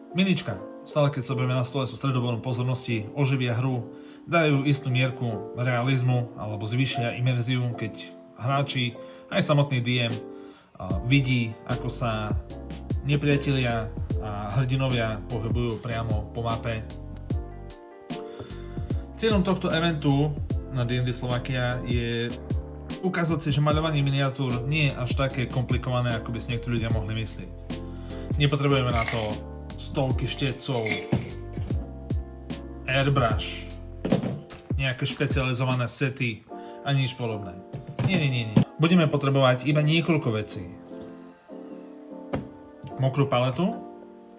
Minička, stále keď sa berieme na stole, sú stredobodom pozornosti, oživia hru, dajú istú mierku realizmu alebo zvýšia imerziu, keď hráči, aj samotný DM vidí, ako sa nepriatelia a hrdinovia pohybujú priamo po mape. Cieľom tohto eventu na D&D Slovakia je ukázať si, že maľovanie miniatúr nie je až také komplikované, ako by si niektorí ľudia mohli myslieť. Nepotrebujeme na to stovky štetcov, airbrush, nejaké špecializované sety a nič podobné. Nie. Budeme potrebovať iba niekoľko vecí. Mokrú paletu,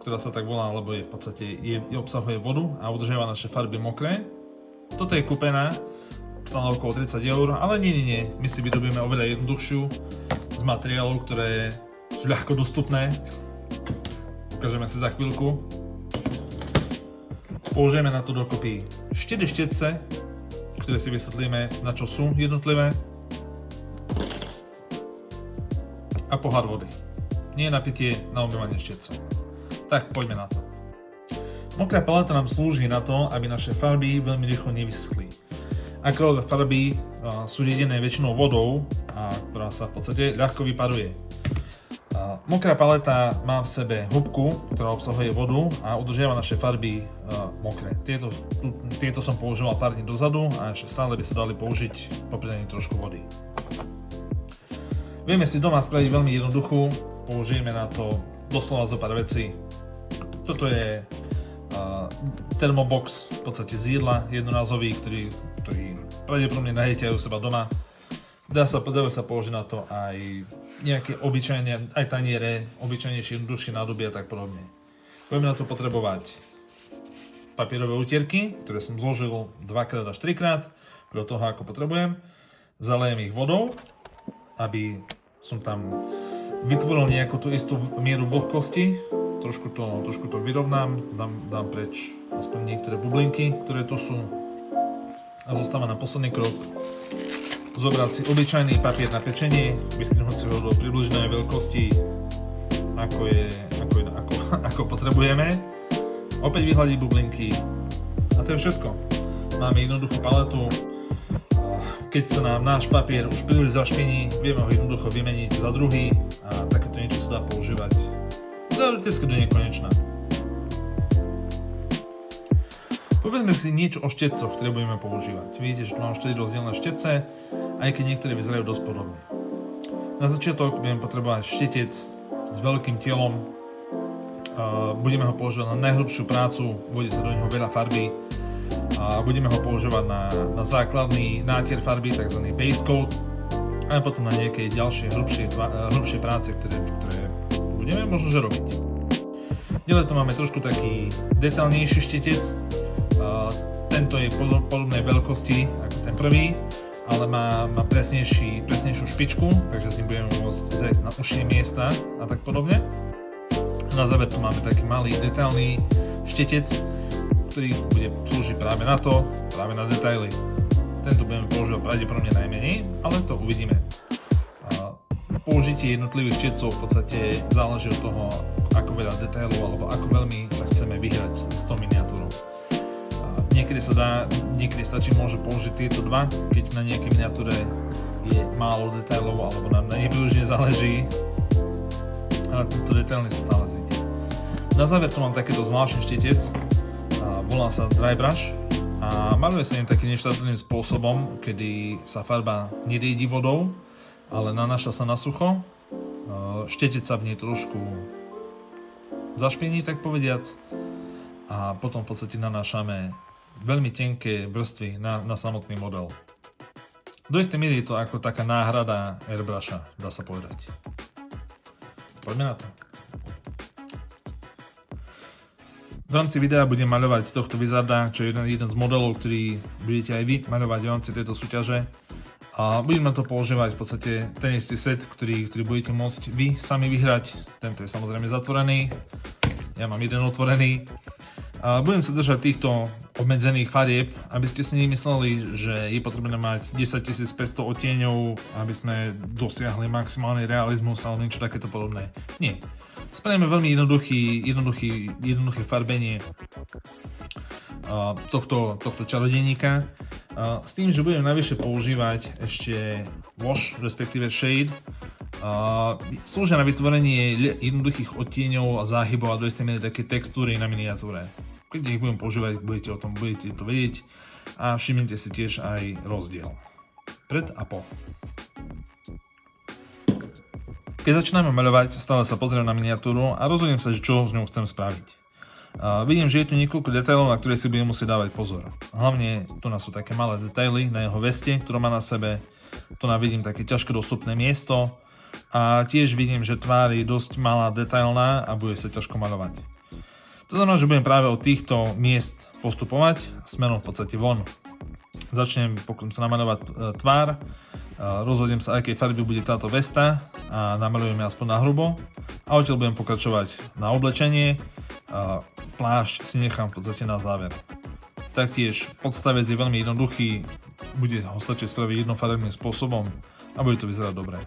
ktorá sa tak volá, lebo je v podstate obsahuje vodu a udržiava naše farby mokré. Toto je kúpená, stále okolo 30 €, ale nie. My si vyrobíme oveľa jednoduchšiu z materiálov, ktoré sú ľahko dostupné. Ukážeme si za chvíľku. Použijeme na to dokopy 4 štetce, ktoré si vysvetlíme, na čo sú jednotlivé. A pohár vody. Nie na pitie, na umývanie štetcov. Tak poďme na to. Mokrá paleta nám slúži na to, aby naše farby veľmi rýchlo nevyschli. Akrylové farby sú jedené väčšinou vodou, ktorá sa v podstate ľahko vyparuje. Mokrá paleta má v sebe hubku, ktorá obsahuje vodu a udržiava naše farby mokré. Tieto som používal pár dní dozadu a ešte stále by sa dali použiť po pridaní trošku vody. Vieme si doma spraviť veľmi jednoduchú, použijeme na to doslova zo pár vecí. Toto je termobox v podstate z jedla, jednorázový, ktorý pravdepodobne nájdete aj u seba doma. Dajú sa použiť na to aj nejaké obyčajné, aj taniere, obyčajnejšie, jednoduchšie nádoby a tak podobne. Budeme na to potrebovať papierové utierky, ktoré som zložil 2x až 3x, podľa toho ako potrebujem. Zalejem ich vodou, aby som tam vytvoril nejakú tú istú mieru vlhkosti. Trošku to vyrovnám, dám preč aspoň niektoré bublinky, ktoré tu sú. A zostáva na posledný krok. Zobrať si obyčajný papier na pečenie, vystrihnúť si ho do približnej veľkosti, ako potrebujeme. Opäť vyhľadiť bublinky. A to je všetko. Máme jednoduchú paletu. Keď sa nám náš papier už príliš zašpiní, vieme ho jednoducho vymeniť za druhý a takéto niečo sa dá používať teoreticky do nekonečna. Povedzme si niečo o štetcoch, ktoré budeme používať. Vidíte, že tu mám 4 rozdielne štetce, aj keď niektoré vyzerajú dosť podobne. Na začiatok budeme potrebovať štetec s veľkým telom. Budeme ho používať na najhrubšiu prácu, vôjde sa do neho veľa farby. A budeme ho používať na základný nátier farby, tzv. Base coat, a potom na nejaké ďalšie hrubšie práce, ktoré budeme možno že robiť. Ďalej tu máme trošku taký detailnejší štetec. Tento je podobnej veľkosti ako ten prvý, ale má presnejšiu špičku, takže s ním budeme môcť zajsť na užšie miesta a tak podobne. Na záver tu máme taký malý detailný štetec, ktorý bude slúžiť práve na to, práve na detaily. Tento budeme používať pravdepodobne najmenej, ale to uvidíme. Použitie jednotlivých štetcov v podstate záleží od toho, ako veľa detailov alebo ako veľmi sa chceme vyhrať s tou miniatúrou. Niekedy stačí môže použiť tieto dva, keď na nejakej miniatúre je málo detailov alebo nám nepríliš záleží, ale tento detailný sa stále zíde. Na záver tu mám takýto zvláštny štetec, volá sa dry brush a maluje sa ním takým neštandardným spôsobom, kedy sa farba neriedi vodou, ale nanáša sa na sucho. Štetec sa v nej trošku zašpiení, tak povediac, a potom v podstate nanášame veľmi tenké vrstvy na samotný model. Do istej miery je to ako taká náhrada airbrusha, dá sa povedať. Poďme na to. V rámci videa budem maľovať tohto Wizarda, čo je jeden z modelov, ktorý budete aj vy maľovať v rámci tejto súťaže. A budem na to používať v podstate ten istý set, ktorý budete môcť vy sami vyhrať. Tento je samozrejme zatvorený, ja mám jeden otvorený. A budem sa držať týchto obmedzených farieb, aby ste si nemysleli, že je potrebné mať 10 500 odtieňov, aby sme dosiahli maximálny realizmus alebo niečo takéto podobné. Nie. Spravíme veľmi jednoduché farbenie tohto čarodejníka. S tým, že budem navyše používať ešte wash, respektíve shade. Slúžia na vytvorenie jednoduchých odtieňov a záhybov a do istej miery také textúry na miniatúre. Keď ich budem používať, budete to vedieť a všimnite si tiež aj rozdiel pred a po. Keď začíname maľovať, stále sa pozriem na miniatúru a rozhodnem sa, čo s ňou chcem spraviť. Vidím, že je tu niekoľko detailov, na ktoré si budem musieť dávať pozor. Hlavne tu sú také malé detaily na jeho veste, ktorú má na sebe. Tu vidím také ťažko dostupné miesto a tiež vidím, že tvár je dosť malá, detailná a bude sa ťažko maľovať. To znamená, že budem práve od týchto miest postupovať smerom v podstate von. Začnem, pokúsim sa namaľovať tvár, rozhodnem sa, akej farby bude táto vesta a namaľujem aspoň na hrubo a odtiaľ budem pokračovať na oblečenie, plášť si nechám v podstate na záver. Taktiež podstavec je veľmi jednoduchý, bude ho stačiť spraviť jednofarebným spôsobom a bude to vyzerať dobre.